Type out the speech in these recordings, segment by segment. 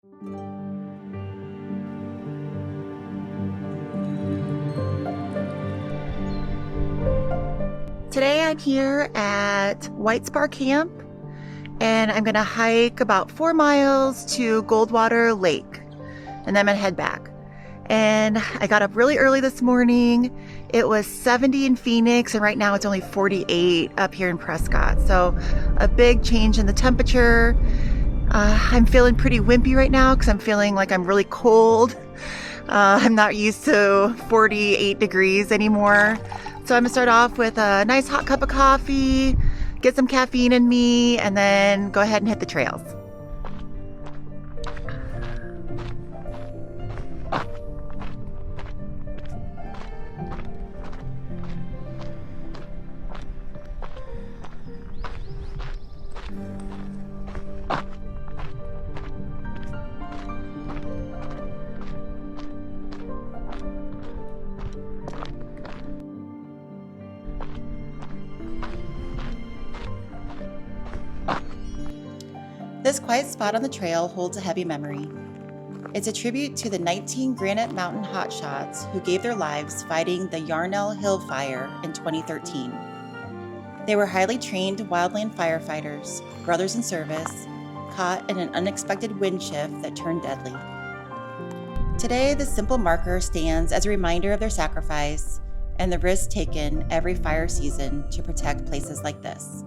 Today I'm here at White Spar Camp, and I'm gonna hike about 4 miles to Goldwater Lake, and then I'm gonna head back. And I got up really early this morning. It was 70 in Phoenix, and right now it's only 48 up here in Prescott. So a big change in the temperature. I'm feeling pretty wimpy right now because I'm feeling like I'm really cold. I'm not used to 48 degrees anymore. So I'm gonna start off with a nice hot cup of coffee, get some caffeine in me, and then go ahead and hit the trails. This quiet spot on the trail holds a heavy memory. It's a tribute to the 19 Granite Mountain hotshots who gave their lives fighting the Yarnell Hill Fire in 2013. They were highly trained wildland firefighters, brothers in service, caught in an unexpected wind shift that turned deadly. Today, this simple marker stands as a reminder of their sacrifice and the risks taken every fire season to protect places like this.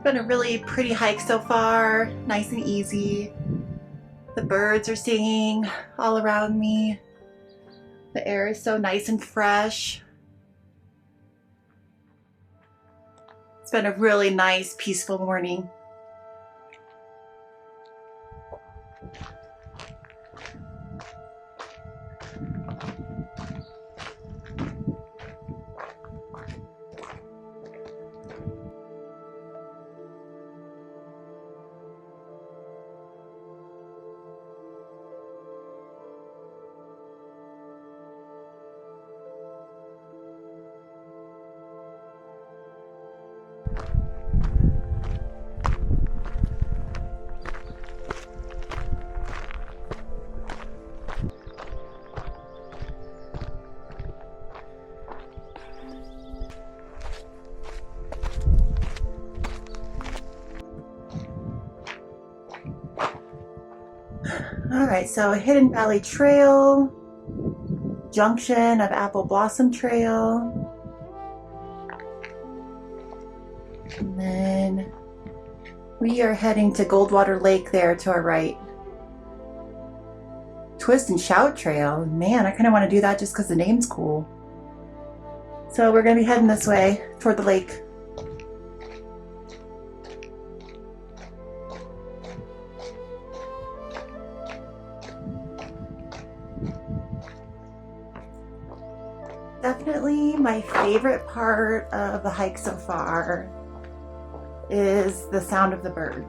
Been a really pretty hike so far, nice and easy. The birds are singing all around me. The air is so nice and fresh. It's been a really nice, peaceful morning. Alright, so Hidden Valley Trail, junction of Apple Blossom Trail, and then we are heading to Goldwater Lake there to our right. Twist and Shout Trail, man, I kind of want to do that just because the name's cool. So we're going to be heading this way toward the lake. Definitely my favorite part of the hike so far is the sound of the birds.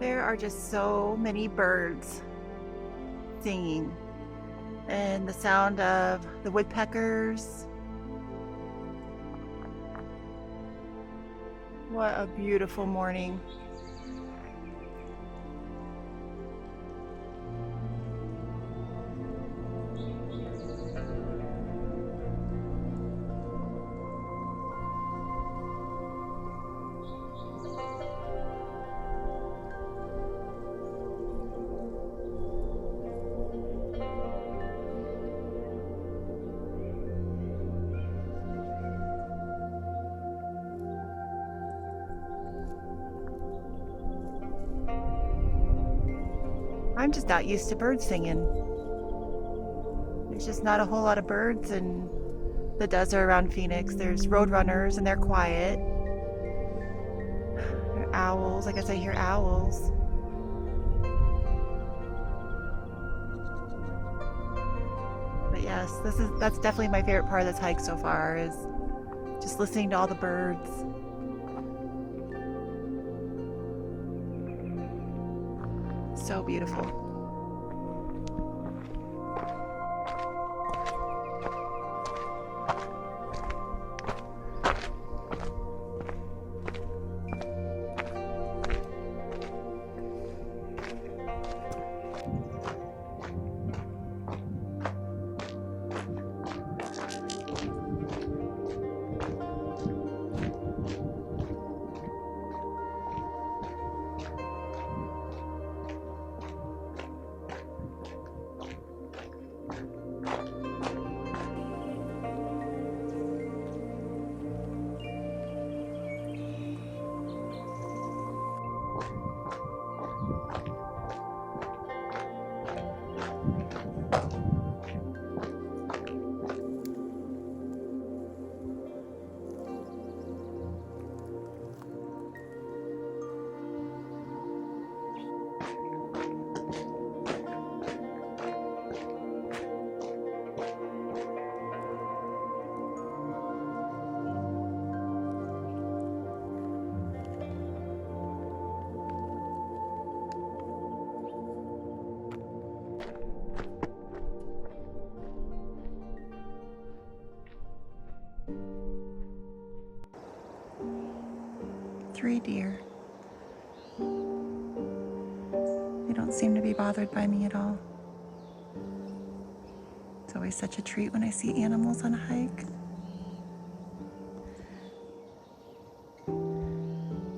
There are just so many birds singing, and the sound of the woodpeckers. What a beautiful morning. I'm just not used to birds singing. There's just not a whole lot of birds in the desert around Phoenix. There's roadrunners and they're quiet. There are owls. I guess I hear owls. But yes, that's definitely my favorite part of this hike so far, is just listening to all the birds. So beautiful. Three deer. They don't seem to be bothered by me at all. It's always such a treat when I see animals on a hike.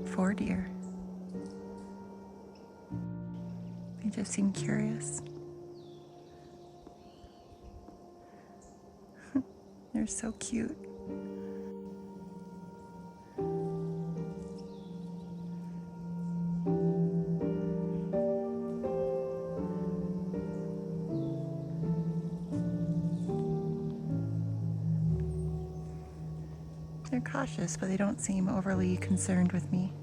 4 deer. They just seem curious. They're so cute. They're cautious, but they don't seem overly concerned with me.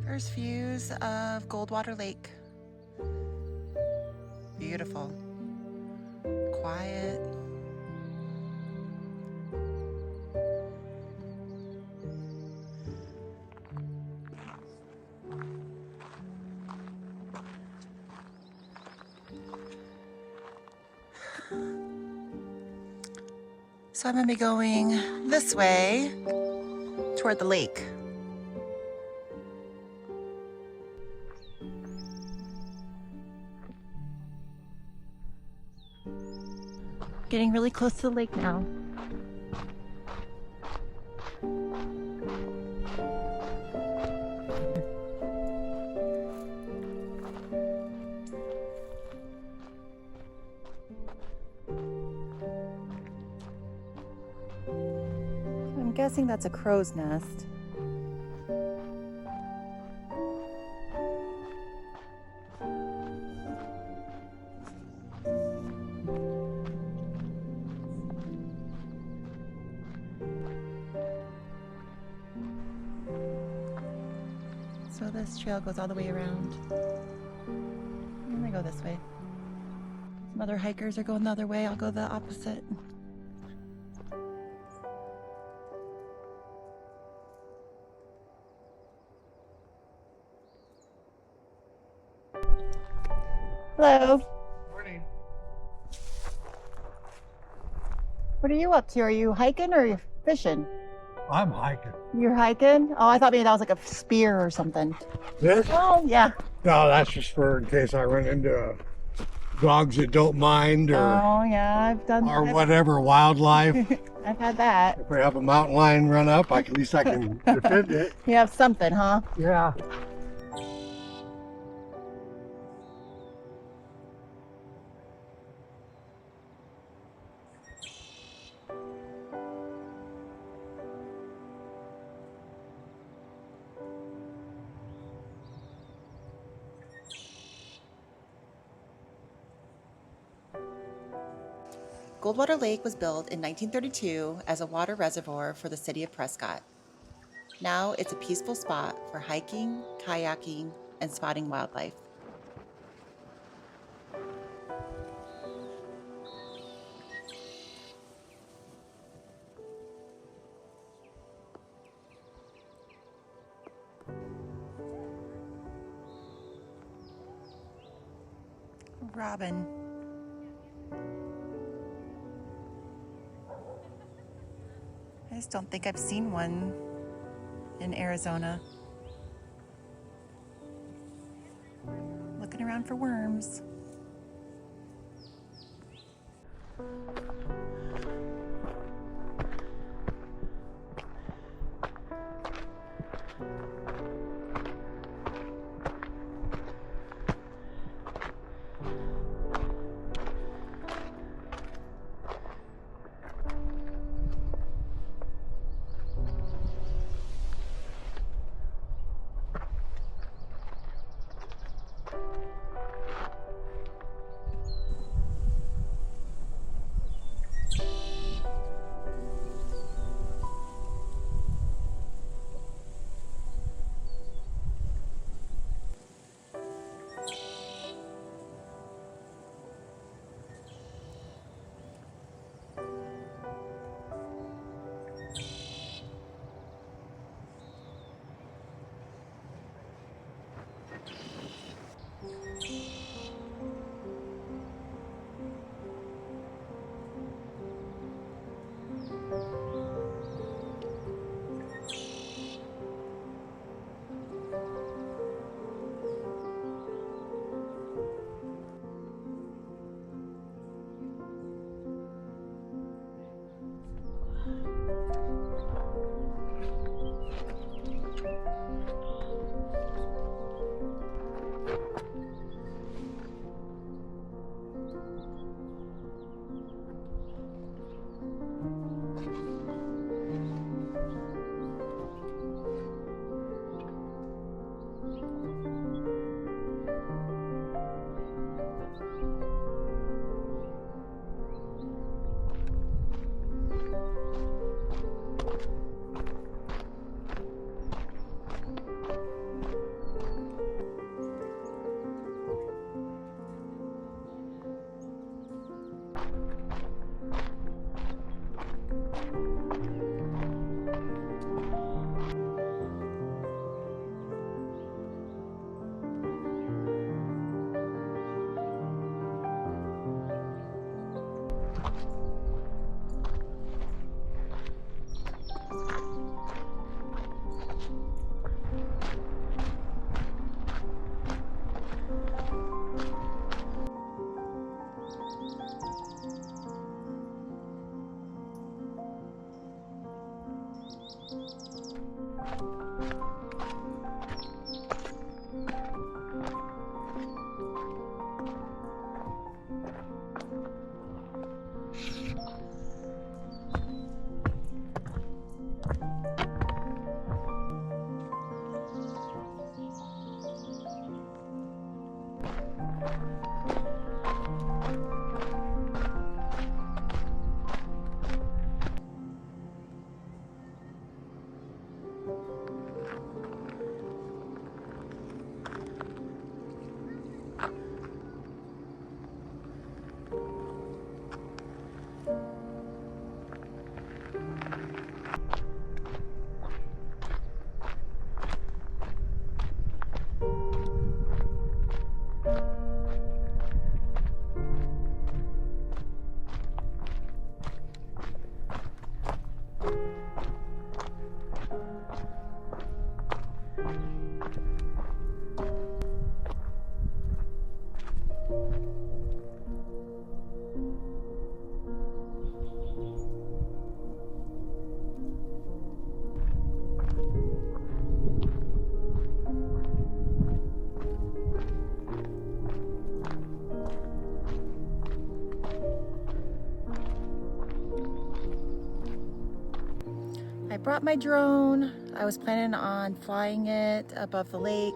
First views of Goldwater Lake. Beautiful. Quiet. So I'm going to be going this way toward the lake. Getting really close to the lake now. I'm guessing that's a crow's nest. So this trail goes all the way around. And I go this way. Some other hikers are going the other way. I'll go the opposite. Hello. Morning. What are you up to? Are you hiking or are you fishing? I'm hiking. You're hiking? Oh, I thought maybe that was like a spear or something. This? Oh, yeah. No, that's just for in case I run into dogs that don't mind or Oh, yeah, I've done or that. whatever wildlife. I've had that. If we have a mountain lion run up, at least I can defend it. You have something, huh? Yeah. Goldwater Lake was built in 1932 as a water reservoir for the city of Prescott. Now it's a peaceful spot for hiking, kayaking, and spotting wildlife. Robin. I just don't think I've seen one in Arizona. Looking around for worms. I brought my drone. I was planning on flying it above the lake.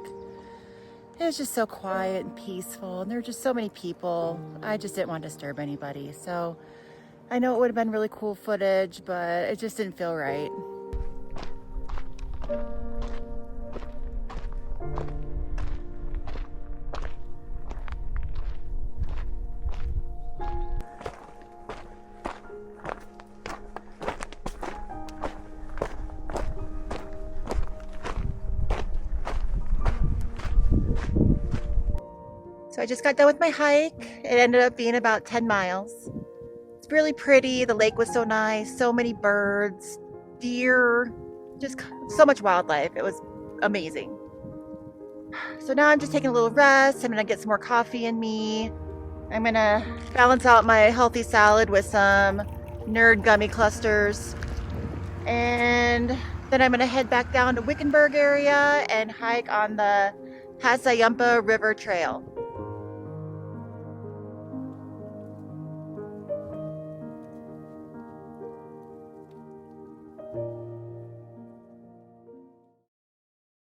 It was just so quiet and peaceful, and there were just so many people. I just didn't want to disturb anybody. So I know it would have been really cool footage, but it just didn't feel right. So I just got done with my hike. It ended up being about 10 miles. It's really pretty. The lake was so nice. So many birds, deer, just so much wildlife. It was amazing. So now I'm just taking a little rest. I'm gonna get some more coffee in me. I'm gonna balance out my healthy salad with some nerd gummy clusters. And then I'm gonna head back down to Wickenburg area and hike on the Passayumpa River Trail.